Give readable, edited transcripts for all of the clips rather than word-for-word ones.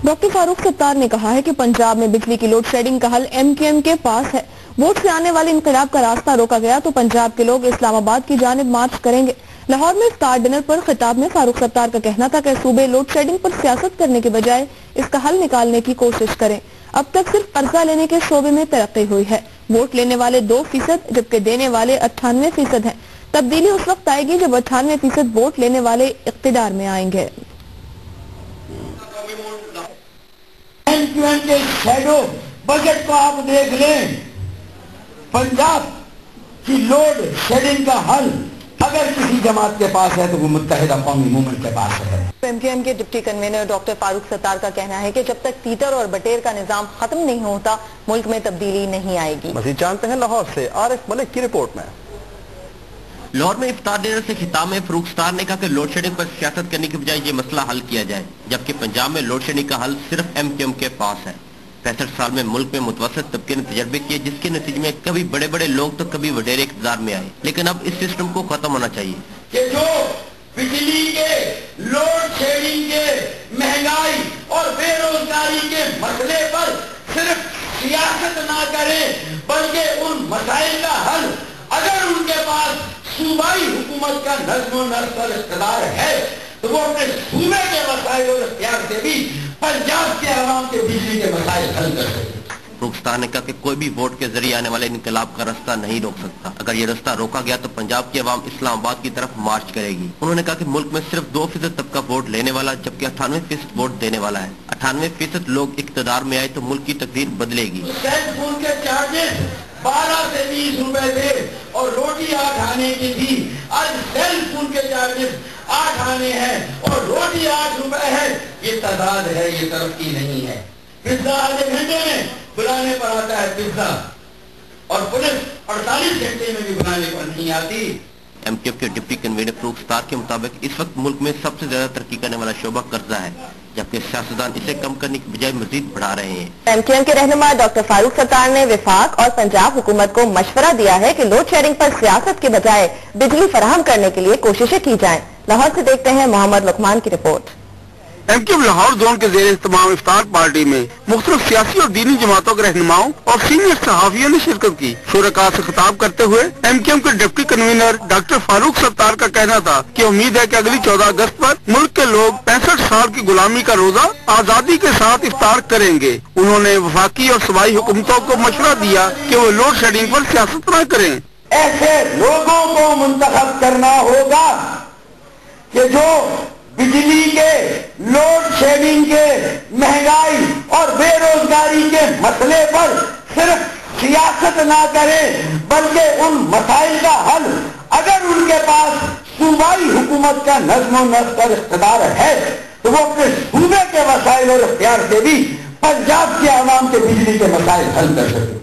Doctor Farooq Sattar ने कहा है कि पंजाब में बिजली की लोड शेडिंग का हल MQM के पास है। वोट से आने वाले इनकलाब का रास्ता रोका गया तो पंजाब के लोग इस्लामाबाद की जानिब मार्च करेंगे। लाहौर में इफ्तार डिनर पर खिताब में फारूक सत्तार का कहना था कि सूबे लोड शेडिंग पर सियासत करने के बजाय इसका हल निकालने की कोशिश करें। अब तक सिर्फ कर्जा लेने के शोबे में तरक्की हुई है। वोट लेने वाले 2% जबकि देने वाले 98% हैं। तब्दीली उस वक्त आएगी जब 98% वोट लेने वाले इख्तिदार में आएंगे। MQM के शैडो बजट को आप देख लें, पंजाब की लोड शेडिंग का हल अगर किसी जमात के पास है तो वो मुत्तहिदा कौमी मूवमेंट के पास है। MQM के deputy convener doctor Farooq Sattar का कहना है कि जब तक तीतर और बटेर का निजाम खत्म नहीं होता मुल्क में तब्दीली नहीं आएगी। मज़ीद जानते हैं लाहौर से आरिफ मलिक की रिपोर्ट में। लाहौर में इफ्तार डिनर से खिताब में फारूक सत्तार ने कहा कि लोड शेडिंग पर सियासत करने के बजाय ये मसला हल किया जाए, जबकि पंजाब में लोड शेडिंग का हल सिर्फ MQM के पास है। 65 साल में मुल्क में मुतवसत तबके ने तजर्बे किए, जिसके नतीजे में कभी बड़े बड़े लोग तो कभी वडेरे इक़्तिदार में आए, लेकिन अब इस सिस्टम को खत्म होना चाहिए। कि जो बिजली के लोड शेडिंग के महंगाई और बेरोजगारी के मसले पर सिर्फ सियासत ना करें, बल्कि उन मसाइल का हल अगर उनके पास सूबाई हुकूमत का नज़्म व नस्क़ और इक़्तिदार है तो वो अपने सूबे के मसाइल और इख्तियार से भी पंजाब के अवाम के बिजली के मसाइल हल कर सके। फारूक सत्तार ने कहा कि कोई भी वोट के जरिए आने वाले इनकलाब का रास्ता नहीं रोक सकता। अगर ये रास्ता रोका गया तो पंजाब की अवाम इस्लामाबाद की तरफ मार्च करेगी। उन्होंने कहा कि मुल्क में सिर्फ 2% तबका वोट लेने वाला जबकि 98% वोट देने वाला है। 98% लोग इक़्तिदार में आए तो मुल्क की तकदीर बदलेगी। सेल फोन के चार्जेस 12 से 20 रुपए थे और रोटी 8 आने की थी। आज सेल फोन के चार्जेस 8 आने हैं और रोटी 8 रुपए है। ये तादाद है, ये तरक्की नहीं है। पिज्जा आधे घंटे में बुलाने पर आता है पिज्जा और पुलिस 48 घंटे में भी बुलाने पर नहीं आती। MQM के डिप्टी कन्वीनर फारूक सत्तार के मुताबिक इस वक्त मुल्क में सबसे ज्यादा तरक्की करने वाला शोबा कर्जा है, जबकि सियासतदान इसे कम करने की बजाय मजीद बढ़ा रहे हैं। MQM के रहनुमा डॉक्टर फारूक सत्तार ने वफाक और पंजाब हुकूमत को मशवरा दिया है कि लोड शेडिंग पर सियासत के बजाय बिजली फराहम करने के लिए कोशिशें की जाएं। लाहौर से देखते हैं मोहम्मद लुकमान की रिपोर्ट। MQM लाहौर जोन के ज़ेरे इस्तेमाल इफ्तार पार्टी में मुख्तलिफ सियासी और दीनी जमातों के रहनुमाओं और सीनियर सहाफियों ने शिरकत की। शुरका से खिताब करते हुए MQM के deputy convener doctor Farooq Sattar का कहना था कि उम्मीद है कि अगली 14 अगस्त पर मुल्क के लोग 65 साल की गुलामी का रोजा आजादी के साथ इफ्तार करेंगे। उन्होंने वफाकी और सूबाई हुकूमतों को मशवरा दिया कि वो लोड शेडिंग पर सियासत न करें। ऐसे लोगों को मुंतखब करना होगा कि जो बिजली के लोड शेडिंग के महंगाई और बेरोजगारी के मसले पर सिर्फ सियासत ना करें, बल्कि उन मसाइल का हल अगर उनके पास सूबाई हुकूमत का नज़्म व नस्क़ और इख्तिदार है तो वो अपने सूबे के मसाइल और इख्तियार से भी पंजाब के अवाम के बिजली के मसाइल हल कर सके।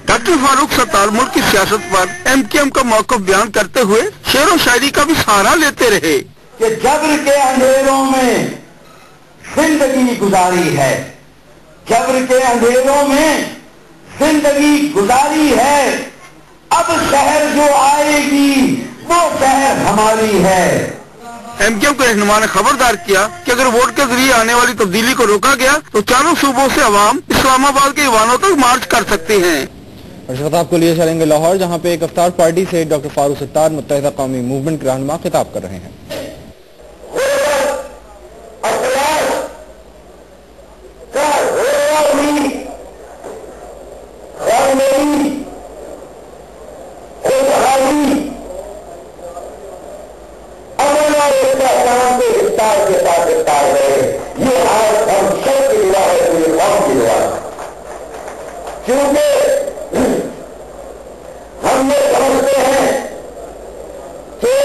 डॉक्टर फारूक सत्तार मुल्क की सियासत पर MQM का मौक़िफ़ बयान करते हुए शेर व शायरी का भी सहारा लेते रहे कि जबर के अंधेरों में जिंदगी गुजारी है, जबर के अंधेरों में जिंदगी गुजारी है, अब शहर जो आएगी वो शहर हमारी है। MQM के रहनुमा ने खबरदार किया कि अगर वोट के जरिए आने वाली तब्दीली को रोका गया तो चारों सूबों से अवाम इस्लामाबाद के ईवानों तक मार्च कर सकते हैं। खिताब को लिए चलेंगे लाहौर, जहाँ पे एक इफ्तार पार्टी से डॉक्टर फारूक सत्तार मुत्तहिदा कौमी मूवमेंट के रहनुमा खिताब कर रहे हैं। क्योंकि हम ये समझते हैं कि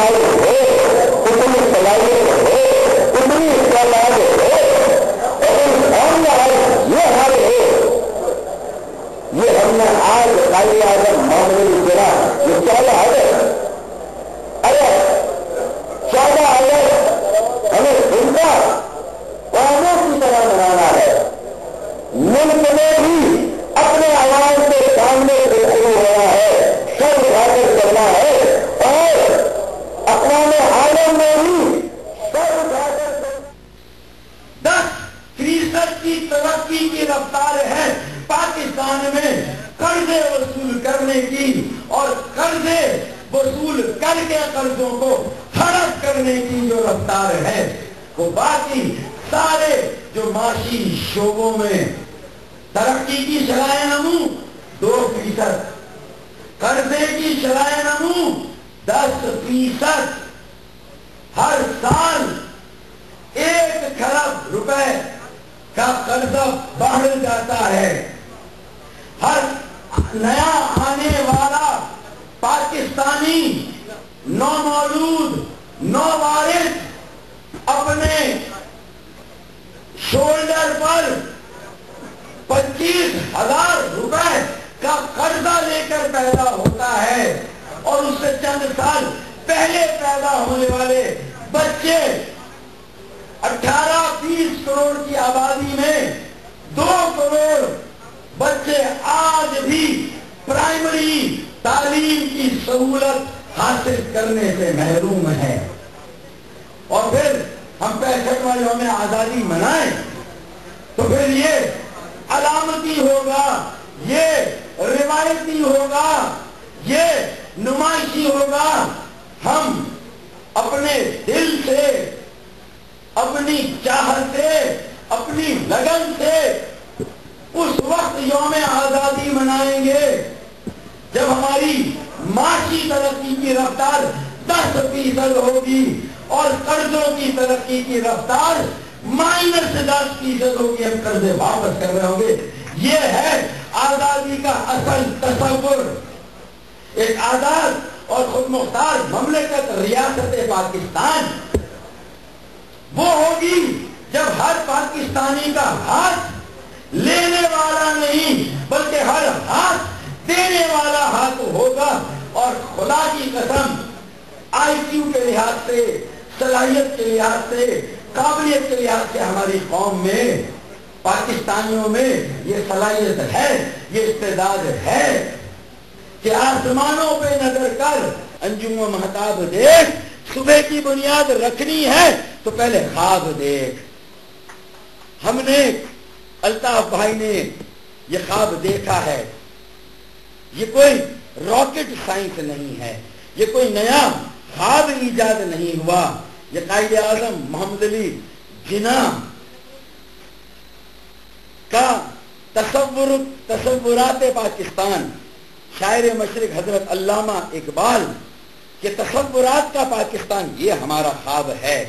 توانائی ہو, اتنی صلاحیت ہو, اتنی استعداد ہو, اور یہ حل ہے. یہ ہم نے آج قائد اعظم معاملے کی طرح یہ 14 اگست ہمیں ان کا قوموں کی طرح منانا ہے. ملک میں بھی اپنے عوام کے سامنے سے شروع ہوا ہے, سر اٹھا کر کرنا ہے, اور اقوام عالم میں بھی سر اٹھا کر 10% کی ترقی کی رفتار ہے پاکستان میں قرضے وصول کرنے کی, اور قرضے وصول کر کے قرضوں کو ہڑپ کرنے کی جو رفتار ہے وہ باقی سارے جو معاشی شعبوں میں ترقی کی شرائح نمو 2%, قرضے کی شرائح نمو 10%, ہر سال 1 کھرب روپے کا قرضہ بڑھ جاتا ہے. ہر نیا آنے والا پاکستانی نومولود نووارث اپنے شولڈر پر 25,000 روپے کا قرضہ لے کر پیدا ہوتا ہے, اور اس سے چند سال پہلے پیدا ہونے والے بچے 18-20 کروڑ کی آبادی میں 2 کروڑ بچے آج بھی پرائمری تعلیم کی سہولت حاصل کرنے سے محروم ہیں. اور پھر ہم 65واں یوم آزادی منائیں تو پھر یہ علامتی ہوگا, یہ روایتی ہوگا, یہ نمائشی ہوگا. ہم اپنے دل سے, اپنی چاہت سے, اپنی لگن سے اس وقت یوم آزادی منائیں گے جب ہماری معاشی ترقی کی رفتار 10% ہوگی اور قرضوں کی ترقی کی رفتار -10% ہوگی. ہم قرضے واپس کر رہے ہوں گے. یہ ہے آزادی کا اصل تصور. ایک آزاد اور خود مختار مملکت ریاست پاکستان وہ ہوگی جب ہر پاکستانی کا ہاتھ لینے والا نہیں بلکہ ہر ہاتھ دینے والا ہاتھ ہوگا. اور خدا کی قسم آئی کیو کے لحاظ سے, صلاحیت کے لحاظ سے, قابلیت کے لحاظ سے ہماری قوم میں, پاکستانیوں میں یہ صلاحیت ہے, یہ استعداد ہے کہ آسمانوں پہ نظر کر انجم و مہتاب دیکھ. صبح کی بنیاد رکھنی ہے تو پہلے خواب دیکھ. ہم نے, الطاف بھائی نے یہ خواب دیکھا ہے. یہ کوئی راکٹ سائنس نہیں ہے, یہ کوئی نیا خواب ایجاد نہیں ہوا. یہ قائد اعظم محمد علی جناح کا تصورات پاکستان, شاعر مشرق حضرت علامہ اقبال کے تصورات کا پاکستان, یہ ہمارا خواب ہے.